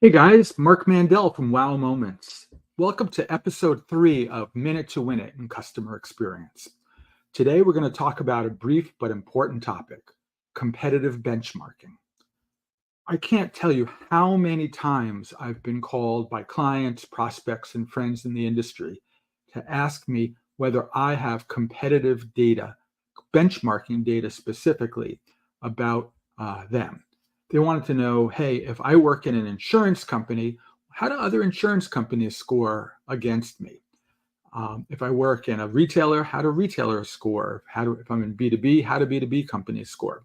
Hey guys, Mark Mandel from Wow Moments. Welcome to episode 3 of Minute to Win It in Customer Experience. Today we're going to talk about a brief but important topic, competitive benchmarking. I can't tell you how many times I've been called by clients, prospects, and friends in the industry to ask me whether I have competitive data, benchmarking data specifically about them. They wanted to know, hey, if I work in an insurance company, how do other insurance companies score against me? If I work in a retailer, how do retailers score? If I'm in B2B, how do B2B companies score?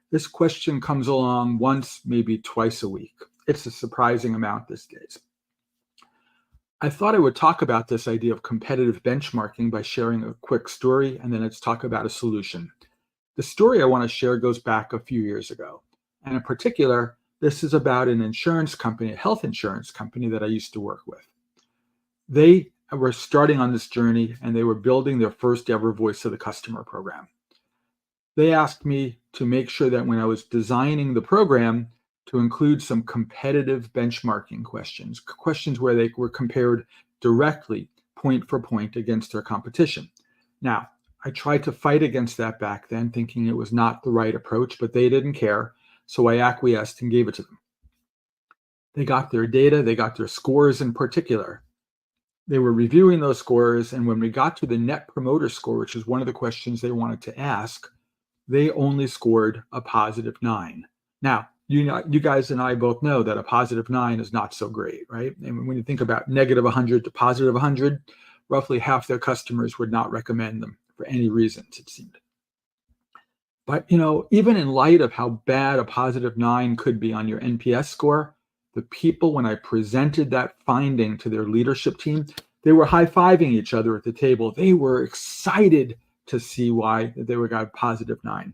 This question comes along once, maybe twice a week. It's a surprising amount these days. I thought I would talk about this idea of competitive benchmarking by sharing a quick story, and then let's talk about a solution. The story I want to share goes back a few years ago. And in particular, this is about an insurance company, a health insurance company that I used to work with. They were starting on this journey and they were building their first ever voice of the customer program. They asked me to make sure that when I was designing the program, to include some competitive benchmarking questions where they were compared directly, point for point, against their competition. Now, I tried to fight against that back then, thinking it was not the right approach, but they didn't care. So I acquiesced and gave it to them. They got their data, they got their scores in particular. They were reviewing those scores, and when we got to the net promoter score, which is one of the questions they wanted to ask, they only scored a +9. Now, you guys and I both know that a +9 is not so great, right? And when you think about -100 to +100, roughly half their customers would not recommend them for any reasons, it seemed. But even in light of how bad a +9 could be on your NPS score, the people, when I presented that finding to their leadership team, they were high-fiving each other at the table. They were excited to see why they were got a +9.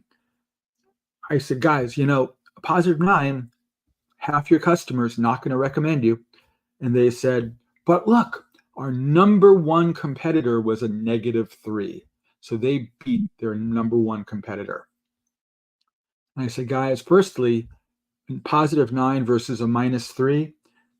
I said, guys, a +9, half your customers not going to recommend you. And they said, but look, our number one competitor was a -3. So they beat their number one competitor. And I said, guys, firstly, +9 versus a -3,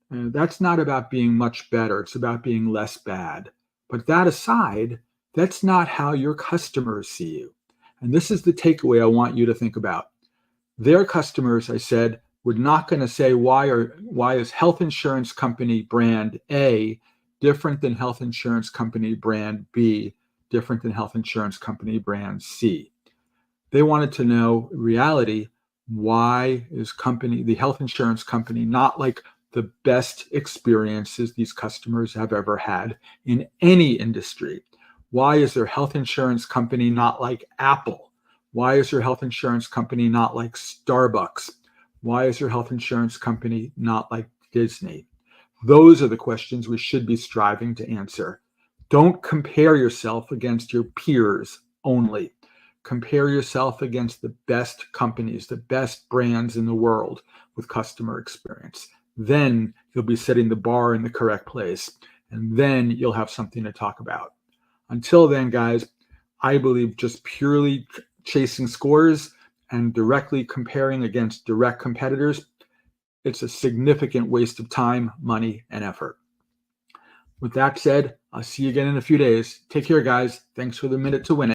that's not about being much better. It's about being less bad. But that aside, that's not how your customers see you. And this is the takeaway I want you to think about. Their customers, I said, would not going to say, why is health insurance company brand A different than health insurance company brand B, different than health insurance company brand C. They wanted to know, reality, why is the health insurance company not like the best experiences these customers have ever had in any industry? Why is their health insurance company not like Apple? Why is their health insurance company not like Starbucks? Why is their health insurance company not like Disney? Those are the questions we should be striving to answer. Don't compare yourself against your peers only. Compare yourself against the best companies, the best brands in the world with customer experience. Then you'll be setting the bar in the correct place, and then you'll have something to talk about. Until then, guys, I believe just purely chasing scores and directly comparing against direct competitors, it's a significant waste of time, money, and effort. With that said, I'll see you again in a few days. Take care, guys. Thanks for the Minute to Win It.